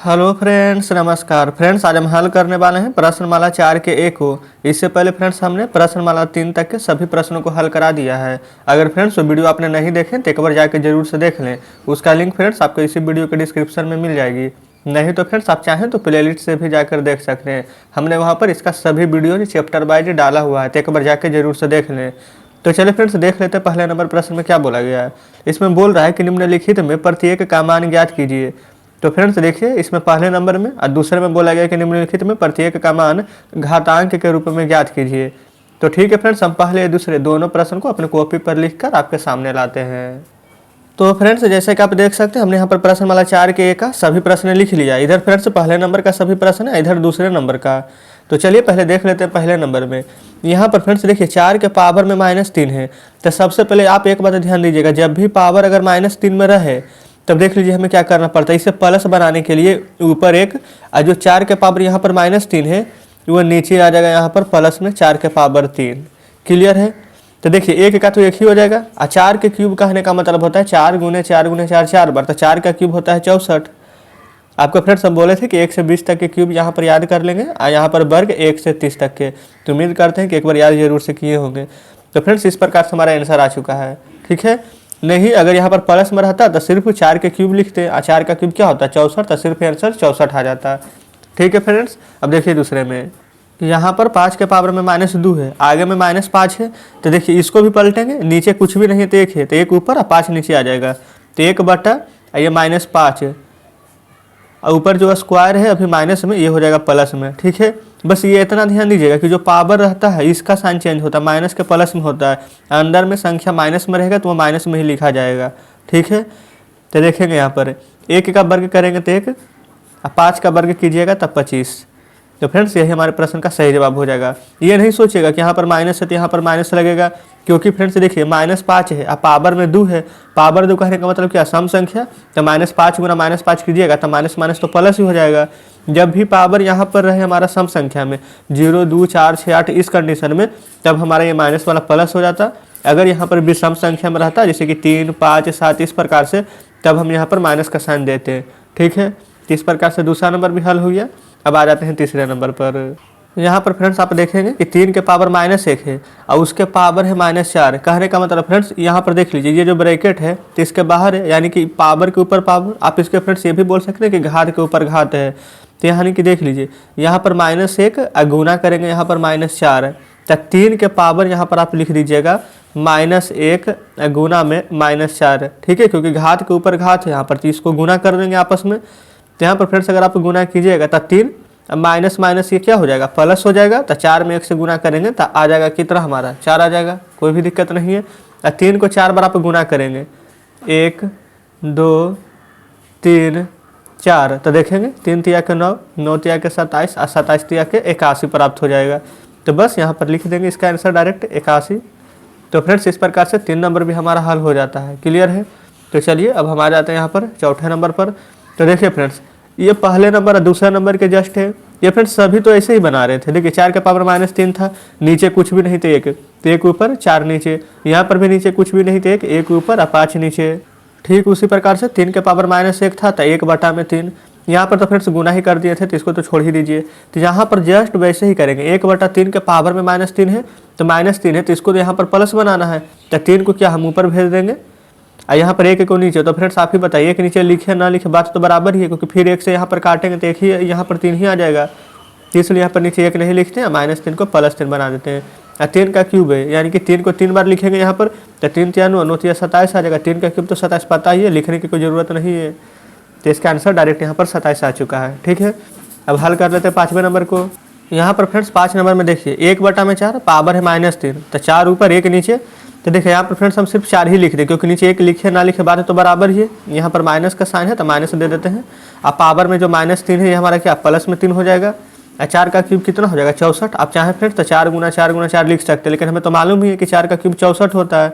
Hello friends, नमस्कार friends. आज हम हल करने वाले हैं प्रश्नमाला 4 के ए को। इससे पहले फ्रेंड्स हमने प्रश्नमाला 3 तक के सभी प्रश्नों को हल करा दिया है। अगर फ्रेंड्स वो वीडियो आपने नहीं देखे तो एक बार जाकर जरूर से देख लें। उसका लिंक फ्रेंड्स आपको इसी वीडियो के डिस्क्रिप्शन में मिल जाएगी। नहीं तो फ्रेंड्स आप चाहें तो प्लेलिस्ट से भी जाकर देख सकते हैं। हमने वहाँ पर इसका सभी वीडियो चैप्टर वाइज डाला हुआ है, तो एक बार जाकर जरूर से देख लें। तो चलिए फ्रेंड्स देख लेते हैं पहले नंबर प्रश्न में क्या बोला गया है। इसमें बोल रहा है कि निम्नलिखित में प्रत्येक का मान ज्ञात कीजिए। तो फ्रेंड्स देखिए, इसमें पहले नंबर में और दूसरे में बोला गया कि निम्नलिखित में प्रत्येक का मान घातांक के रूप में ज्ञात कीजिए। तो ठीक है फ्रेंड्स, हम पहले दूसरे दोनों प्रश्न को अपने कॉपी पर लिखकर आपके सामने लाते हैं। तो फ्रेंड्स जैसे कि आप देख सकते हैं, हमने यहाँ पर प्रश्नमाला 4 के ए का सभी प्रश्न लिख लिया। इधर फ्रेंड्स पहले नंबर का सभी प्रश्न है, इधर दूसरे नंबर का। तो चलिए पहले देख लेते हैं पहले नंबर में। यहाँ पर फ्रेंड्स देखिए 4 के पावर में -3 है। तो सबसे पहले आप एक बात ध्यान दीजिएगा, जब भी पावर अगर -3 में रहे तब देख लीजिए हमें क्या करना पड़ता है। इसे प्लस बनाने के लिए ऊपर एक, और जो 4 के पावर यहाँ पर -3 है वो नीचे आ जाएगा यहाँ पर प्लस में 4 के पावर 3। क्लियर है। तो देखिए एक का तो एक ही हो जाएगा, और 4 के क्यूब कहने का मतलब होता है 4 गुने 4 गुने 4 4 बार। तो 4 का क्यूब होता है 64। आपको फ्रेंड्स हम बोले थे कि 1 से 20 तक के क्यूब यहाँ पर याद कर लेंगे, और यहाँ पर वर्ग 1 से 30 तक के। तो उम्मीद करते हैं कि एक बार याद जरूर से किए होंगे। तो फ्रेंड्स इस प्रकार से हमारा आंसर आ चुका है। ठीक है। नहीं, अगर यहाँ पर प्लस में रहता तो सिर्फ 4 के क्यूब लिखते, और 4 का क्यूब क्या होता है 64, तो सिर्फ आंसर 64 आ जाता। ठीक है फ्रेंड्स। अब देखिए दूसरे में, यहाँ पर 5 के पावर में -2 है, आगे में -5 है। तो देखिए इसको भी पलटेंगे, नीचे कुछ भी नहीं है तो 1 है, तो 1 ऊपर और 5 नीचे आ जाएगा। तो 1 बटा ये -5 है, और ऊपर जो स्क्वायर है अभी माइनस में, ये हो जाएगा प्लस में। ठीक है। बस ये इतना ध्यान दीजिएगा कि जो पावर रहता है इसका साइन चेंज होता है, माइनस के प्लस में होता है। अंदर में संख्या माइनस में रहेगा तो वो माइनस में ही लिखा जाएगा। ठीक है। तो देखेंगे यहाँ पर 1 का वर्ग करेंगे तो 1, और 5 का वर्ग कीजिएगा तब 25। तो फ्रेंड्स यही हमारे प्रश्न का सही जवाब हो जाएगा। ये नहीं सोचिएगा कि यहाँ पर माइनस है तो यहाँ पर माइनस लगेगा, क्योंकि फ्रेंड्स देखिए -5 है और पावर में 2 है। पावर 2 कहने का मतलब क्या, सम संख्या। तो -5 गुना -5 कीजिएगा तो माइनस माइनस तो प्लस ही हो जाएगा। जब भी पावर यहाँ पर रहे हमारा सम संख्या में 0 2 4 6 8 इस कंडीशन में, तब हमारा ये माइनस वाला प्लस हो जाता। अगर यहाँ पर विषम संख्या में रहता जैसे कि 3 5 7 इस प्रकार से, तब हम यहाँ पर माइनस का साइन देते हैं। ठीक है। इस प्रकार से दूसरा नंबर भी हल हो गया। अब आ जाते हैं तीसरे नंबर पर। यहाँ पर फ्रेंड्स आप देखेंगे कि 3 के पावर -1 है और उसके पावर है -4। कहने का मतलब फ्रेंड्स यहाँ पर देख लीजिए, ये जो ब्रैकेट है तो इसके बाहर है, यानी कि पावर के ऊपर पावर। आप इसके फ्रेंड्स ये भी बोल सकते हैं कि घात के ऊपर घात है। तो यानी कि देख लीजिए यहाँ पर -1 और गुना करेंगे यहाँ पर -4 है। तो 3 के पावर यहाँ पर आप लिख दीजिएगा -1 गुना में -4। ठीक है, क्योंकि घात के ऊपर घात है यहाँ पर, तो इसको गुना कर देंगे आपस में। तो यहाँ पर फ्रेंड्स अगर आप गुना कीजिएगा तो 3 माइनस माइनस ये क्या हो जाएगा, प्लस हो जाएगा। तो 4 में 1 से गुना करेंगे तो आ जाएगा कितना हमारा 4 आ जाएगा, कोई भी दिक्कत नहीं है। और 3 को 4 बार आप गुना करेंगे, 1 2 3 4। तो देखेंगे 3 तिया के 9, 9 तिया के 27 और 27 तिया के 81 प्राप्त हो जाएगा। तो बस यहाँ पर लिख देंगे इसका आंसर डायरेक्ट 81। तो फ्रेंड्स इस प्रकार से 3 नंबर भी हमारा हल हो जाता है। क्लियर है। तो चलिए अब हम आ जाते हैं यहाँ पर चौथे नंबर पर। तो देखिए फ्रेंड्स ये पहले नंबर और दूसरा नंबर के जस्ट है। ये फ्रेंड्स सभी तो ऐसे ही बना रहे थे। देखिए 4 के पावर -3 था, नीचे कुछ भी नहीं थे, 1 तो 1 ऊपर 4 नीचे, यहाँ पर भी नीचे कुछ भी नहीं थे, 1 ऊपर और 5 नीचे। ठीक उसी प्रकार से 3 के पावर -1 था तो 1 बटा में 3। यहाँ पर तो फ्रेंड्स गुना ही कर दिए थे, तो इसको तो छोड़ ही दीजिए। तो यहाँ पर जस्ट वैसे ही करेंगे, 1 बटा 3 के पावर में -3 है तो -3 है, तो इसको तो यहाँ पर प्लस बनाना है। तो 3 को क्या हम ऊपर भेज देंगे और यहाँ पर 1 को नीचे। तो फ्रेंड्स आप ही बताइए, 1 नीचे लिखे ना लिखे बात तो बराबर ही है, क्योंकि फिर 1 से यहाँ पर काटेंगे तो 1 ही, यहाँ पर 3 ही आ जाएगा। इसलिए यहाँ पर नीचे 1 नहीं लिखते हैं, -3 को +3 बना देते हैं। और 3 का क्यूब है, यानी कि 3 को 3 बार लिखेंगे यहाँ पर, तो 3 तिया 9, 9 तिया 27 आ जाएगा। 3 का क्यूब तो 27 पता ही है, लिखने की कोई ज़रूरत नहीं है। तो इसका आंसर डायरेक्ट यहाँ पर 27 आ चुका है। ठीक है। अब हल कर लेते हैं 5वें नंबर को। यहाँ पर फ्रेंड्स 5 नंबर में देखिए 1 बटा में 4, पावर है -3, तो 4 ऊपर 1 नीचे। तो देखिए यहाँ पर फ्रेंड्स हम सिर्फ 4 ही लिख दें, क्योंकि नीचे 1 लिखे ना लिखे बात है तो बराबर ही है। यहाँ पर माइनस का साइन है तो माइनस दे देते हैं। अब पावर में जो -3 है ये हमारा क्या प्लस में 3 हो जाएगा। 4 का क्यूब कितना हो जाएगा 64। आप चाहें फ्रेंड्स तो 4 गुना 4 गुना 4 लिख सकते हैं, लेकिन हमें तो मालूम ही है कि 4 का क्यूब 64 होता है।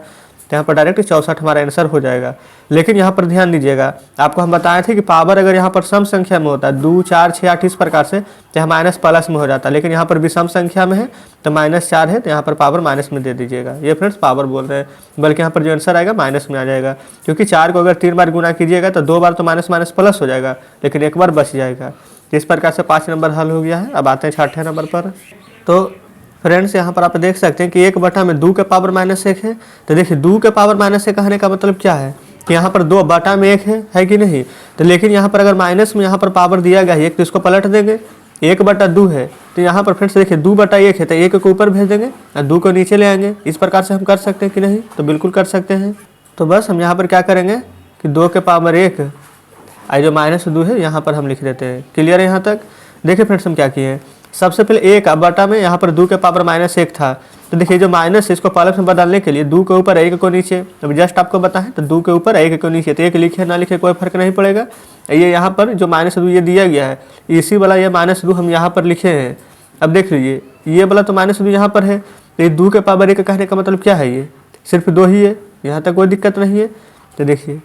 यहाँ पर डायरेक्ट 64 हमारा आंसर हो जाएगा। लेकिन यहाँ पर ध्यान दीजिएगा, आपको हम बताए थे कि पावर अगर यहाँ पर सम संख्या में होता है 2, 4, 6, 8 इस प्रकार से, तो यहाँ माइनस प्लस में हो जाता है। लेकिन यहाँ पर विषम संख्या में है तो -4 है, तो यहाँ पर पावर माइनस में दे दीजिएगा। ये फ्रेंड्स पावर बोल रहे हैं, बल्कि यहाँ पर जो आंसर आएगा माइनस में आ जाएगा, क्योंकि 4 को अगर 3 बार गुना कीजिएगा तो 2 बार तो माइनस माइनस प्लस हो जाएगा, लेकिन 1 बार बच जाएगा। तो इस प्रकार से 5 नंबर हल हो गया है। अब आते हैं 6ठे नंबर पर। तो फ्रेंड्स यहाँ पर आप देख सकते हैं कि 1 बटा में 2 के पावर -1 है। तो देखिए 2 के पावर -1 कहने का मतलब क्या है कि यहाँ पर 2 बटा में 1 है कि नहीं। तो लेकिन यहाँ पर अगर माइनस में यहाँ पर पावर दिया गया है 1, तो इसको पलट देंगे, 1 बटा 2 है। तो यहाँ पर फ्रेंड्स देखिए 2 बटा 1 है, तो 1 को ऊपर भेज देंगे और 2 को नीचे ले आएंगे। इस प्रकार से हम कर सकते हैं कि नहीं, तो बिल्कुल कर सकते हैं। तो बस हम यहाँ पर क्या करेंगे कि 2 के पावर 1 और जो -2 है यहाँ पर हम लिख देते हैं। क्लियर है यहाँ तक। देखिए फ्रेंड्स हम क्या किए, सबसे पहले 1 बटा में यहाँ पर 2 के पावर -1 था। तो देखिए जो माइनस इसको प्लस में बदलने के लिए 2 के ऊपर 1 को नीचे, तो जस्ट आपको बताएं तो 2 के ऊपर 1 को नीचे, तो 1 लिखे ना लिखे कोई फर्क नहीं पड़ेगा। ये यहाँ पर जो -2 ये दिया गया है, इसी वाला ये -2 हम यहाँ पर लिखे हैं। अब देख लीजिए ये वाला तो -2 यहाँ पर है, तो ये 2 के पावर 1 कहने का मतलब क्या है, ये सिर्फ 2 ही है, यहाँ तक कोई दिक्कत नहीं है। तो देखिए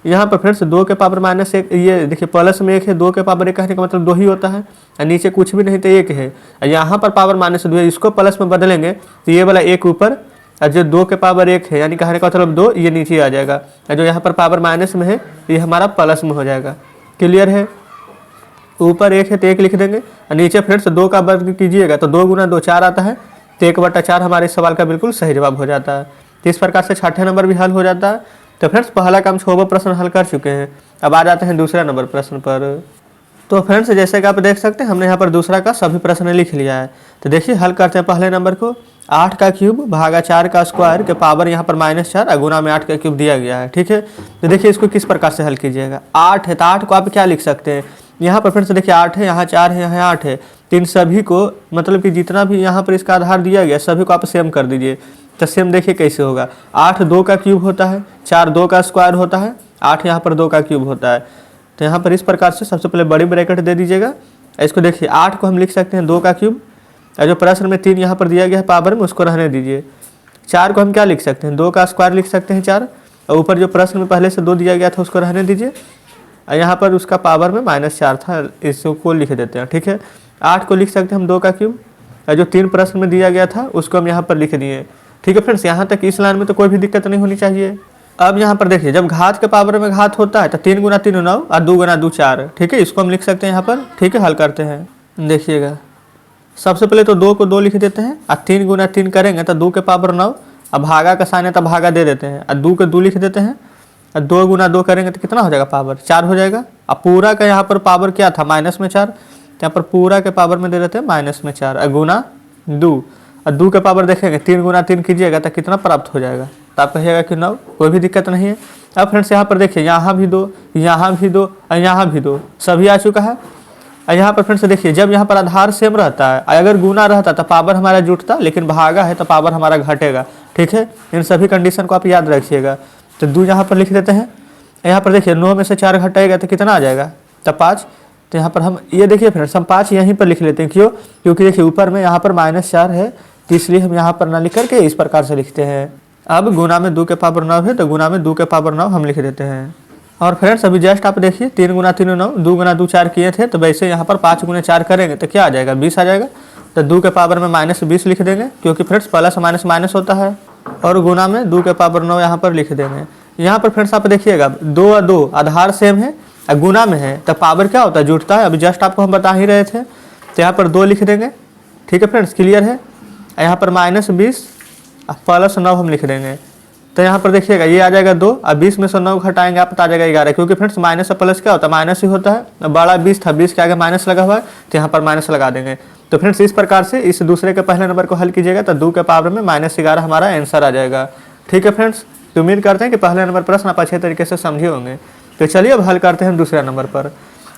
यहाँ पर फ्रेंड्स 2 के पावर -1, ये देखिए प्लस में 1 है, 2 के पावर 1 कहने का मतलब 2 ही होता है, और नीचे कुछ भी नहीं तो 1 है। यहाँ पर पावर -2 है, इसको प्लस में बदलेंगे तो ये वाला 1 ऊपर और जो 2 के पावर 1 है यानी कहने का मतलब 2 ये नीचे आ जाएगा, और जो यहाँ पर पावर माइनस में है ये हमारा प्लस में हो जाएगा। क्लियर है। ऊपर 1 है तो 1 लिख देंगे, और नीचे फ्रेंड्स 2 का वर्ग कीजिएगा तो 2 गुना 2 4 आता है, तो 1 बटा 4 हमारे इस सवाल का बिल्कुल सही जवाब हो जाता है। तो इस प्रकार से 6ठे नंबर भी हल हो जाता है। तो फ्रेंड्स पहला काम 6 प्रश्न हल कर चुके हैं। अब आ जाते हैं दूसरा नंबर प्रश्न पर। तो फ्रेंड्स जैसे कि आप देख सकते हैं हमने यहाँ पर दूसरा का सभी प्रश्न लिख लिया है। तो देखिए हल करते हैं पहले नंबर को। 8 का क्यूब भागा 4 का स्क्वायर के पावर यहाँ पर -4 और गुना में 8 का क्यूब दिया गया है। ठीक है, तो देखिए इसको किस प्रकार से हल कीजिएगा। 8 है तो 8 को आप क्या लिख सकते हैं, यहाँ पर फ्रेंड्स देखिए 8 है, यहाँ 4 है, यहाँ 8 है, तो इन सभी को मतलब कि जितना भी यहाँ पर इसका आधार दिया गया सभी को आप सेम कर दीजिए। तो सेम देखिए कैसे होगा, 8 2 का क्यूब होता है, 4 2 का स्क्वायर होता है, 8 यहाँ पर 2 का क्यूब होता है। तो यहाँ पर इस प्रकार से सबसे पहले बड़ी ब्रैकेट दे दीजिएगा। इसको देखिए 8 को हम लिख सकते हैं 2 का क्यूब, और जो प्रश्न में 3 यहाँ पर दिया गया है पावर में उसको रहने दीजिए। 4 को हम क्या लिख सकते हैं, 2 का स्क्वायर लिख सकते हैं 4, और ऊपर जो प्रश्न में पहले से 2 दिया गया था उसको रहने दीजिए, और यहाँ पर उसका पावर में -4 था, इसको लिख देते हैं। ठीक है, 8 को लिख सकते हैं हम 2 का क्यूब, और जो 3 प्रश्न में दिया गया था उसको हम यहाँ पर लिख दिए। ठीक है फ्रेंड्स, यहाँ तक इस लाइन में तो कोई भी दिक्कत नहीं होनी चाहिए। अब यहाँ पर देखिए जब घात के पावर में घात होता है तो 3 गुना 3 9 और 2 गुना 2 4। ठीक है, इसको हम लिख सकते हैं यहाँ पर। ठीक है, हल करते हैं। देखिएगा सबसे पहले तो 2 को 2 लिख देते हैं, और 3 गुना 3 करेंगे तो 2 के पावर 9, अब भागा का साइन है तो भागा दे देते हैं, और 2 के 2 लिख देते हैं, और 2 गुना 2 करेंगे तो कितना हो जाएगा, पावर 4 हो जाएगा। अब पूरा का यहाँ पर पावर क्या था, -4, तो यहाँ पर पूरा के पावर में दे देते हैं -4 और गुना 2, और 2 के पावर देखेंगे 3 गुना 3 कीजिएगा तो कितना प्राप्त हो जाएगा, तो आप कहिएगा कि 9, कोई भी दिक्कत नहीं है। अब फ्रेंड्स यहाँ पर देखिए यहाँ भी 2, यहाँ भी 2 और यहाँ भी 2 सभी आ चुका है। और यहाँ पर फ्रेंड्स देखिए जब यहाँ पर आधार सेम रहता है, अगर गुना रहता तो पावर हमारा जुटता, लेकिन भागा है तो पावर हमारा घटेगा। ठीक है, इन सभी कंडीशन को आप याद रखिएगा। तो 2 यहाँ पर लिख देते हैं, यहाँ पर देखिए 9 में से 4 घटाएगा तो कितना आ जाएगा, तो 5। तो यहाँ पर हम ये देखिए फ्रेंड्स हम 5 यहीं पर लिख लेते हैं, क्यों, क्योंकि देखिए ऊपर में यहाँ पर -4 है, तो इसलिए हम यहाँ पर ना लिख करके इस प्रकार से लिखते हैं। अब गुना में 2 के पावर 9 है तो गुना में 2 के पावर 9 हम लिख देते हैं। और फ्रेंड्स अभी जस्ट आप देखिए 3 गुना 3 9, 2 गुना 2 4 किए थे, तो वैसे यहाँ पर 5 गुना 4 करेंगे तो क्या आ जाएगा, 20 आ जाएगा। तो 2 के पावर में -20 लिख देंगे, क्योंकि फ्रेंड्स प्लस माइनस माइनस होता है, और गुना में 2 के पावर 9 यहाँ पर लिख देंगे। यहाँ पर फ्रेंड्स आप देखिएगा 2 और 2 आधार सेम है, गुना में है तो पावर क्या होता है, जुटता है। अभी जस्ट आपको हम बता ही रहे थे, तो यहाँ पर 2 लिख देंगे। ठीक है फ्रेंड्स, क्लियर है। यहाँ पर -20 प्लस 9 हम लिख देंगे, तो यहाँ पर देखिएगा ये आ जाएगा 2, और 20 में से 9 घटाएंगे आप तो आ जाएगा 11, क्योंकि फ्रेंड्स माइनस और प्लस क्या होता है, माइनस ही होता है। बड़ा 20 था, 20 के आगे माइनस लगा हुआ है तो यहाँ पर माइनस लगा देंगे। तो फ्रेंड्स इस प्रकार से इस दूसरे के पहले नंबर को हल कीजिएगा तो 2 के पावर में -11 हमारा आंसर आ जाएगा। ठीक है फ्रेंड्स, तो उम्मीद करते हैं कि पहले नंबर प्रश्न आप अच्छे तरीके से समझे होंगे। तो चलिए अब हल करते हैं दूसरे नंबर पर।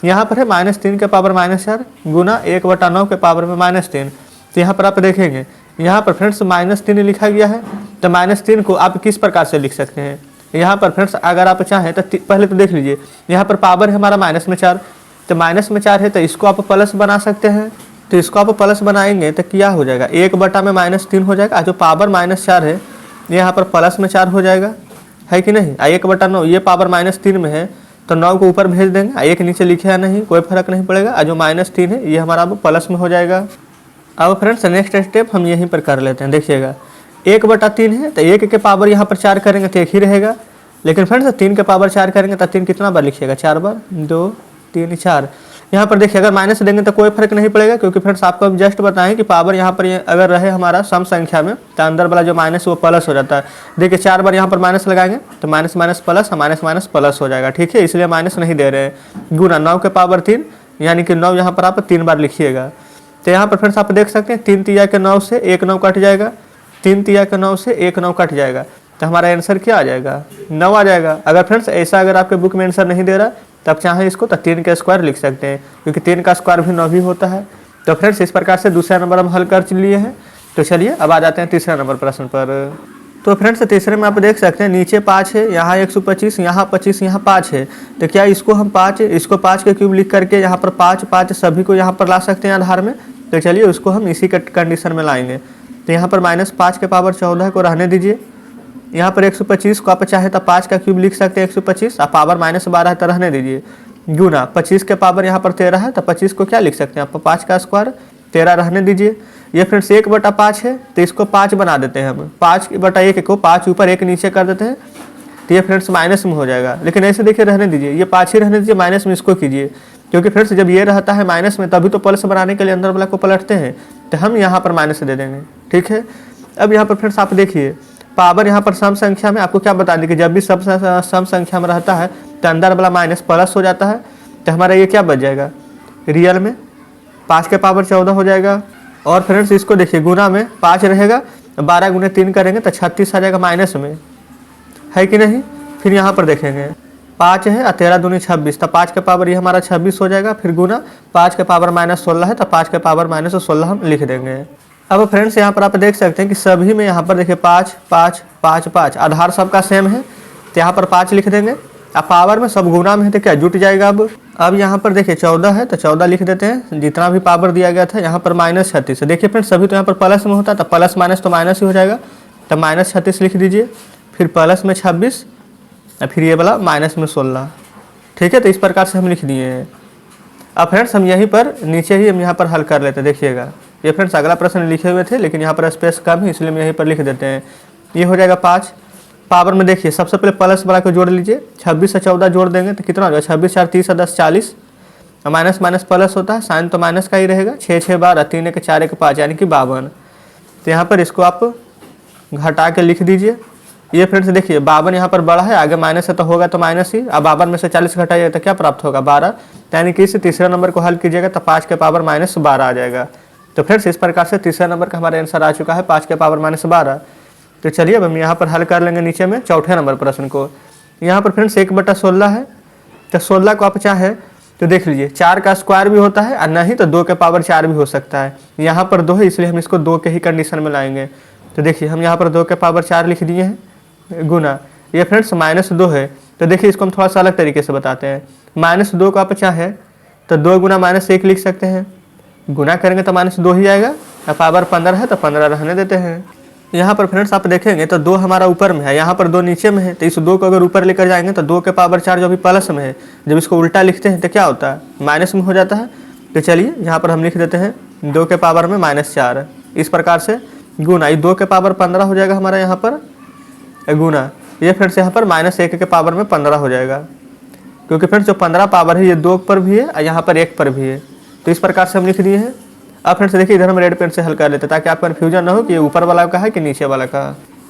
यहाँ पर है -3 के पावर -4 गुना 1/9 के पावर में -3। तो यहाँ पर आप देखेंगे यहाँ पर फ्रेंड्स -3 लिखा गया है, तो -3 को आप किस प्रकार से लिख सकते हैं। यहाँ पर फ्रेंड्स अगर आप चाहें तो पहले तो देख लीजिए, यहाँ पर पावर है हमारा -4, तो -4 है तो इसको आप प्लस बना सकते हैं। तो इसको आप प्लस बनाएंगे तो क्या हो जाएगा, 1/में -3 हो जाएगा। जो पावर -4 है ये यहाँ पर प्लस में 4 हो जाएगा, है कि नहीं। 1/9 ये पावर -3 में है तो 9 को ऊपर भेज देंगे, 1 नीचे लिखे या नहीं कोई फर्क नहीं पड़ेगा। और जो -3 है ये हमारा अब प्लस में हो जाएगा। अब फ्रेंड्स नेक्स्ट स्टेप हम यहीं पर कर लेते हैं। देखिएगा 1/3 है तो 1 के पावर यहाँ पर 4 करेंगे तो 1 ही रहेगा। लेकिन फ्रेंड्स 3 के पावर 4 करेंगे तो 3 कितना बार लिखिएगा, 4 बार, 2 3 4। यहाँ पर देखिए अगर माइनस देंगे तो कोई फर्क नहीं पड़ेगा, क्योंकि फ्रेंड्स आपको अब जस्ट बताएं कि पावर यहाँ पर अगर रहे हमारा सम संख्या में तो अंदर वाला जो माइनस वो प्लस हो जाता है। देखिए 4 बार यहाँ पर माइनस लगाएंगे तो minus minus plus, minus minus plus हो जाएगा, ठीक है। इसलिए माइनस नहीं दे रहे हैं। गुना 9 के पावर 3 यानी कि 9 यहाँ पर आप 3 बार लिखिएगा। तो यहाँ पर फ्रेंड्स आप देख सकते हैं 3 तिया के 9 से 1 9 कट जाएगा, 3 तिया के 9 से 1 9 कट जाएगा। तो हमारा आंसर क्या आ जाएगा, 9 आ जाएगा। अगर फ्रेंड्स ऐसा अगर आपके बुक में आंसर नहीं दे रहा तब चाहे इसको तो 3 का स्क्वायर लिख सकते हैं, क्योंकि 3 का स्क्वायर भी 9 ही होता है। तो फ्रेंड्स इस प्रकार से दूसरा नंबर हम हल कर लिए हैं। तो चलिए अब आ जाते हैं तीसरा नंबर प्रश्न पर। तो फ्रेंड्स तीसरे में आप देख सकते हैं नीचे 5 है, यहाँ 125, यहाँ 25, यहाँ 5 है। तो क्या इसको हम 5 के क्यूब लिख करके यहाँ पर 5 5 सभी को यहाँ पर ला सकते हैं आधार में। तो चलिए उसको हम इसी कंडीशन में लाएंगे। तो यहाँ पर -5 के पावर 14 को रहने दीजिए। यहाँ पर 125 को आप चाहे तो 5 का क्यूब लिख सकते हैं 125, और पावर -12 है तो रहने दीजिए। गुना 25 के पावर यहाँ पर 13 है तो 25 को क्या लिख सकते हैं आप, 5 का स्क्वायर, 13 रहने दीजिए। ये फ्रेंड्स 1/5 है तो इसको 5 बना देते हैं हम। 5/1 को 5 ऊपर 1 नीचे कर देते हैं तो ये फ्रेंड्स माइनस में हो जाएगा। लेकिन ऐसे देखिए रहने दीजिए, ये 5 ही रहने दीजिए, माइनस में इसको कीजिए, क्योंकि फ्रेंड्स जब ये रहता है माइनस में तभी तो प्लस बनाने के लिए अंदर वाला को पलटते हैं। तो हम यहाँ पर माइनस दे देंगे, ठीक है। अब यहाँ पर फ्रेंड्स आप देखिए पावर यहाँ पर सम संख्या में आपको क्या बता दें कि जब भी सब सम संख्या में रहता है तो अंदर वाला माइनस प्लस हो जाता है। तो हमारा ये क्या बच जाएगा, रियल में 5 के पावर 14 हो जाएगा। और फ्रेंड्स इसको देखिए गुना में 5 रहेगा, 12 गुने 3 करेंगे तो 36 आ जाएगा माइनस में, है कि नहीं। फिर यहाँ पर देखेंगे 5 है और 13 दूनी 26, तो 5 के पावर ये हमारा 26 हो जाएगा। फिर गुना 5 के पावर -16 है तो 5 के पावर -16 हम लिख देंगे। अब फ्रेंड्स यहाँ पर आप देख सकते हैं कि सभी में यहाँ पर देखिए 5 5 5 5 आधार सबका सेम है तो यहाँ पर 5 लिख देंगे। अब पावर में सब गुना में है तो क्या जुट जाएगा। अब यहाँ पर देखिए 14 है तो 14 लिख देते हैं, जितना भी पावर दिया गया था। यहाँ पर -36 देखिए फ्रेंड्स सभी तो यहाँ पर प्लस में होता है तो प्लस माइनस तो माइनस ही हो जाएगा। तो -36 लिख दीजिए, फिर प्लस में 26 और फिर ये वाला माइनस में 16, ठीक है। तो इस प्रकार से हम लिख दिए हैं। अब फ्रेंड्स हम यहीं पर नीचे ही हम यहाँ पर हल कर लेते हैं। देखिएगा ये फ्रेंड्स अगला प्रश्न लिखे हुए थे लेकिन यहाँ पर स्पेस कम है इसलिए हम यहीं पर लिख देते हैं। ये हो जाएगा 5 पावर में देखिए सबसे पहले प्लस वाला को जोड़ लीजिए, 26 से 14 जोड़ देंगे तो कितना हो जाएगा, 26 4 30 10 40, माइनस माइनस प्लस होता है, साइन तो माइनस का ही रहेगा। 6 6 12 3 1 4 1 5 यानी कि 52। तो यहाँ पर इसको आप घटा के लिख दीजिए। ये फ्रेंड्स देखिए 52 यहाँ पर बड़ा है, आगे माइनस है तो होगा तो माइनस ही। अब 52 में से 40 घटाइएगा तो क्या प्राप्त होगा, 12। यानी कि इस तीसरे नंबर को हल कीजिएगा तो 5 के पावर -12 आ जाएगा। तो फ्रेंड्स इस प्रकार से तीसरा नंबर का हमारा आंसर आ चुका है 5 के पावर -12। तो चलिए अब हम यहाँ पर हल कर लेंगे नीचे में चौथे नंबर प्रश्न को। यहाँ पर फ्रेंड्स 1/16 है तो 16 को आप चाहे तो देख लीजिए 4 का स्क्वायर भी होता है और नहीं तो 2 के पावर 4 भी हो सकता है। यहाँ पर 2 है इसलिए हम इसको 2 के ही कंडीशन में लाएंगे। तो देखिए हम यहाँ पर 2 के पावर 4 लिख दिए हैं गुना। ये फ्रेंड्स -2 है तो देखिए इसको हम थोड़ा सा अलग तरीके से बताते हैं। -2 को आप चाहे तो 2 गुना -1 लिख सकते हैं, गुना करेंगे तो -2 ही आएगा। अब पावर 15 है तो 15 रहने देते हैं। यहाँ पर फ्रेंड्स आप देखेंगे तो 2 हमारा ऊपर में है, यहाँ पर 2 नीचे में है। तो इस 2 को अगर ऊपर लेकर जाएंगे तो 2 के पावर 4 जो भी प्लस में है, जब इसको उल्टा लिखते हैं तो क्या होता है, माइनस में हो जाता है। तो चलिए यहाँ पर हम लिख देते हैं 2 के पावर में -4। इस प्रकार से गुना, ये 2 के पावर 15 हो जाएगा हमारा यहाँ पर गुना। ये फ्रेंड्स यहाँ पर -1 के पावर में 15 हो जाएगा, क्योंकि फ्रेंड्स जो 15 पावर है ये 2 पर भी है और यहाँ पर 1 पर भी है। तो इस प्रकार से हम लिख दिए हैं। अब फ्रेंड्स देखिए इधर हम रेड पेन से हल कर लेते हैं ताकि आपको कन्फ्यूजन ना हो कि ये ऊपर वाला का है कि नीचे वाला का।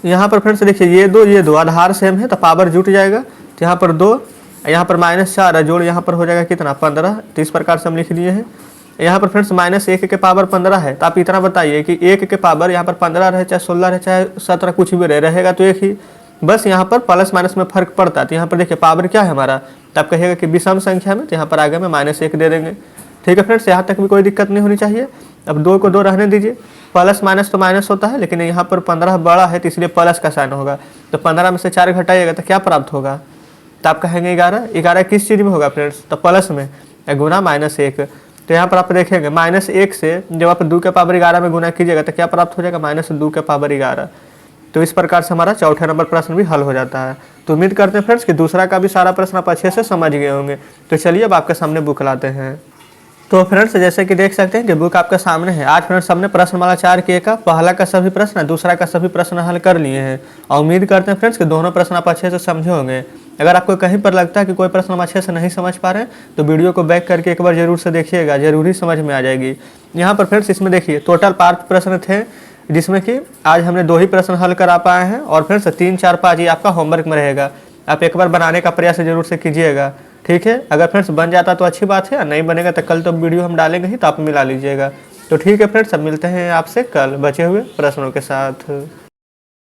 यहाँ पर फ्रेंड्स देखिए ये दो आधार सेम है तो पावर जुट जाएगा। तो यहाँ पर 2, यहाँ पर -4 जोड़ यहाँ पर हो जाएगा कितना, 15। तो इस प्रकार से हम लिख दिए हैं। यहाँ पर फ्रेंड्स -1 के पावर 15 है तो आप इतना बताइए कि 1 के पावर यहाँ पर 15 रहे चाहे 16 रहे चाहे 17 कुछ भी रहेगा तो एक ही, बस यहाँ पर प्लस माइनस में फर्क पड़ता है। तो यहाँ पर देखिए पावर क्या है हमारा, तो आप कहिएगा कि विषम संख्या में, तो यहाँ पर आगे में -1 दे देंगे। ठीक है फ्रेंड्स, यहाँ तक भी कोई दिक्कत नहीं होनी चाहिए। अब 2 को 2 रहने दीजिए, प्लस माइनस तो माइनस होता है लेकिन यहाँ पर 15 बड़ा है तो इसलिए प्लस का साइन होगा। तो 15 में से 4 घटाइएगा तो क्या प्राप्त होगा, तो आप कहेंगे 11। 11 किस चीज़ में होगा फ्रेंड्स, तो प्लस में, गुना -1। तो यहाँ पर आप देखेंगे -1 से जब आप 2 के पावर 11 में गुना कीजिएगा तो क्या प्राप्त हो जाएगा, -2 के पावर 11। तो इस प्रकार से हमारा चौथे नंबर प्रश्न भी हल हो जाता है। तो उम्मीद करते हैं फ्रेंड्स कि दूसरा का भी सारा प्रश्न आप अच्छे से समझ गए होंगे। तो चलिए अब आपके सामने बुक लाते हैं। तो फ्रेंड्स जैसे कि देख सकते हैं कि बुक आपके सामने है। आज फ्रेंड्स हमने प्रश्नमाला 4 के का पहला का सभी प्रश्न, दूसरा का सभी प्रश्न हल कर लिए हैं और उम्मीद करते हैं फ्रेंड्स कि दोनों प्रश्न आप अच्छे से समझे होंगे। अगर आपको कहीं पर लगता है कि कोई प्रश्न हम अच्छे से नहीं समझ पा रहे हैं तो वीडियो को बैक करके एक बार जरूर से देखिएगा, जरूर ही समझ में आ जाएगी। यहाँ पर फ्रेंड्स इसमें देखिए टोटल 5 प्रश्न थे, जिसमें कि आज हमने 2 ही प्रश्न हल करा पाए हैं और फ्रेंड्स 3, 4, 5 ये आपका होमवर्क में रहेगा। आप एक बार बनाने का प्रयास जरूर से कीजिएगा, ठीक है। अगर फ्रेंड्स बन जाता तो अच्छी बात है, नहीं बनेगा तो कल तो वीडियो हम डालेंगे ही, तो आप मिला लीजिएगा। तो ठीक है फ्रेंड्स, अब मिलते हैं आपसे कल बचे हुए प्रश्नों के साथ।